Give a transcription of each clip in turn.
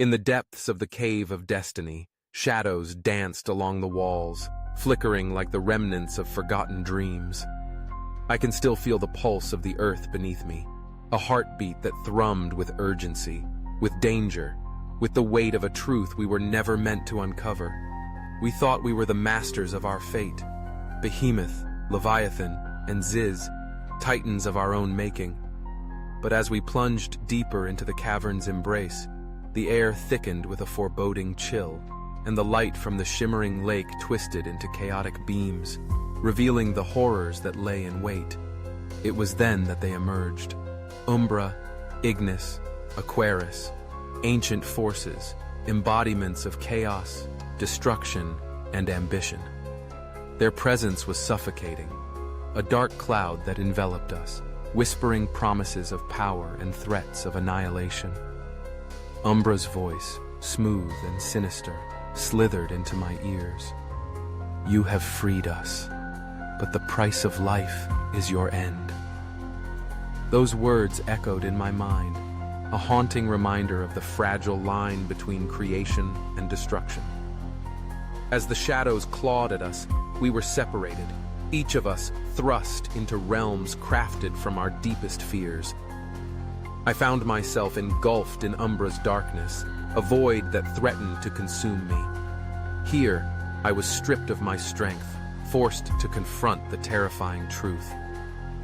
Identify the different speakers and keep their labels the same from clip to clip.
Speaker 1: In the depths of the cave of destiny, shadows danced along the walls, flickering like the remnants of forgotten dreams. I can still feel the pulse of the earth beneath me, a heartbeat that thrummed with urgency, with danger, with the weight of a truth we were never meant to uncover. We thought we were the masters of our fate. Behemoth, Leviathan, and Ziz, titans of our own making. But as we plunged deeper into the cavern's embrace, the air thickened with a foreboding chill, and the light from the shimmering lake twisted into chaotic beams, revealing the horrors that lay in wait. It was then that they emerged. Umbra, Ignis, Aquarius, ancient forces, embodiments of chaos, destruction, and ambition. Their presence was suffocating, a dark cloud that enveloped us, whispering promises of power and threats of annihilation. Umbra's voice, smooth and sinister, slithered into my ears. You have freed us, but the price of life is your end. Those words echoed in my mind, a haunting reminder of the fragile line between creation and destruction. As the shadows clawed at us, we were separated, each of us thrust into realms crafted from our deepest fears. I found myself engulfed in Umbra's darkness, a void that threatened to consume me. Here, I was stripped of my strength, forced to confront the terrifying truth.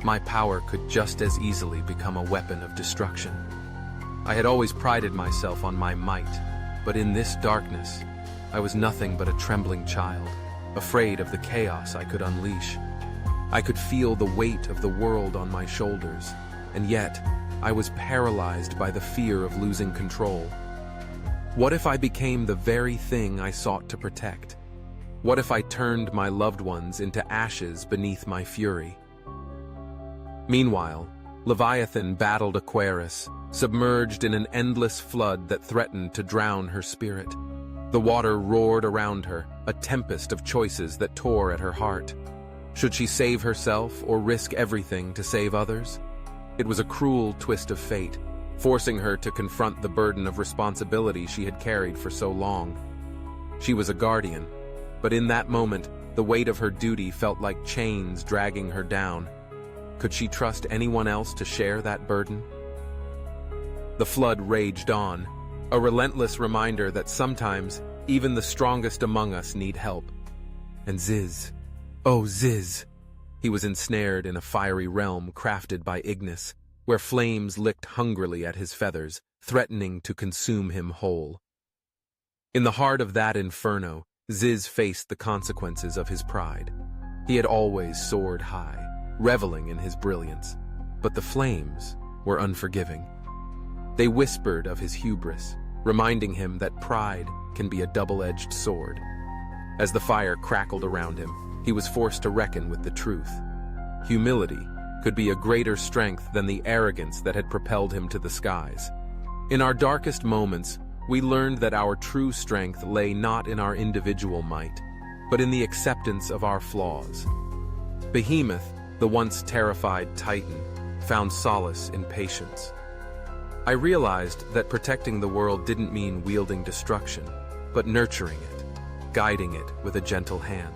Speaker 1: My power could just as easily become a weapon of destruction. I had always prided myself on my might, but in this darkness, I was nothing but a trembling child, afraid of the chaos I could unleash. I could feel the weight of the world on my shoulders, and yet, I was paralyzed by the fear of losing control. What if I became the very thing I sought to protect? What if I turned my loved ones into ashes beneath my fury? Meanwhile, Leviathan battled Aquarius, submerged in an endless flood that threatened to drown her spirit. The water roared around her, a tempest of choices that tore at her heart. Should she save herself or risk everything to save others? It was a cruel twist of fate, forcing her to confront the burden of responsibility she had carried for so long. She was a guardian, but in that moment, the weight of her duty felt like chains dragging her down. Could she trust anyone else to share that burden? The flood raged on, a relentless reminder that sometimes even the strongest among us need help. And Ziz, oh Ziz! He was ensnared in a fiery realm crafted by Ignis, where flames licked hungrily at his feathers, threatening to consume him whole. In the heart of that inferno, Ziz faced the consequences of his pride. He had always soared high, reveling in his brilliance, but the flames were unforgiving. They whispered of his hubris, reminding him that pride can be a double-edged sword. As the fire crackled around him, he was forced to reckon with the truth. Humility could be a greater strength than the arrogance that had propelled him to the skies. In our darkest moments, we learned that our true strength lay not in our individual might, but in the acceptance of our flaws. Behemoth, the once terrified Titan, found solace in patience. I realized that protecting the world didn't mean wielding destruction, but nurturing it, guiding it with a gentle hand.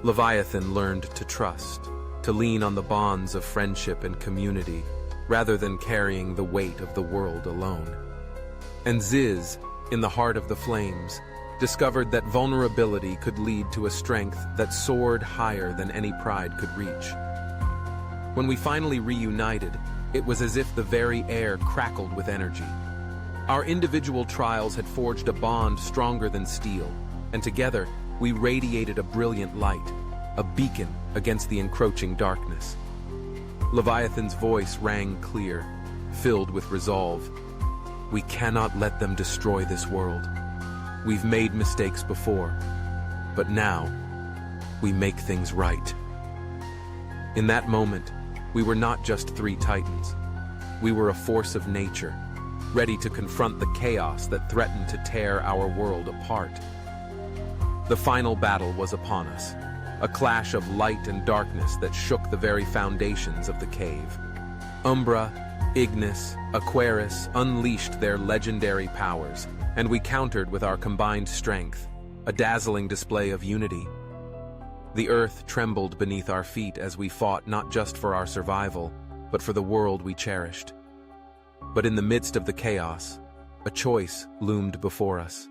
Speaker 1: Leviathan learned to trust, to lean on the bonds of friendship and community, rather than carrying the weight of the world alone. And Ziz, in the heart of the flames, discovered that vulnerability could lead to a strength that soared higher than any pride could reach. When we finally reunited, it was as if the very air crackled with energy. Our individual trials had forged a bond stronger than steel, and together we radiated a brilliant light, a beacon against the encroaching darkness. Leviathan's voice rang clear, filled with resolve. We cannot let them destroy this world. We've made mistakes before, but now we make things right. In that moment, we were not just three titans. We were a force of nature, ready to confront the chaos that threatened to tear our world apart. The final battle was upon us, a clash of light and darkness that shook the very foundations of the cave. Umbra, Ignis, Aquarius unleashed their legendary powers, and we countered with our combined strength, a dazzling display of unity. The earth trembled beneath our feet as we fought not just for our survival, but for the world we cherished. But in the midst of the chaos, a choice loomed before us,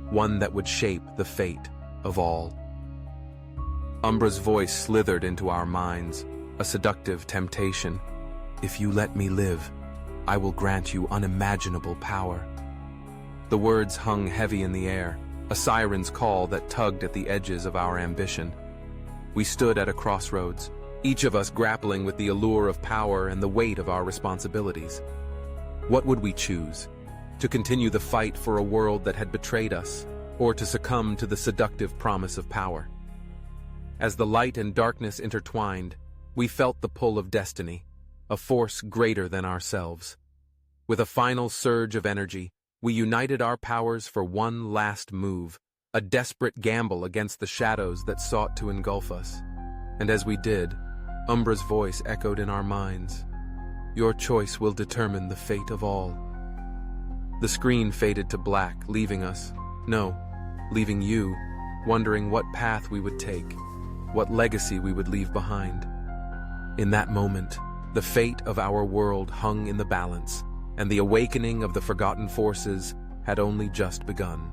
Speaker 1: one that would shape the fate of all. Umbra's voice slithered into our minds, a seductive temptation. If you let me live, I will grant you unimaginable power. The words hung heavy in the air, a siren's call that tugged at the edges of our ambition. We stood at a crossroads, each of us grappling with the allure of power and the weight of our responsibilities. What would we choose? To continue the fight for a world that had betrayed us, or to succumb to the seductive promise of power? As the light and darkness intertwined, we felt the pull of destiny, a force greater than ourselves. With a final surge of energy, we united our powers for one last move, a desperate gamble against the shadows that sought to engulf us. And as we did, Umbra's voice echoed in our minds. Your choice will determine the fate of all. The screen faded to black, leaving you, wondering what path we would take, what legacy we would leave behind. In that moment, the fate of our world hung in the balance, and the awakening of the forgotten forces had only just begun.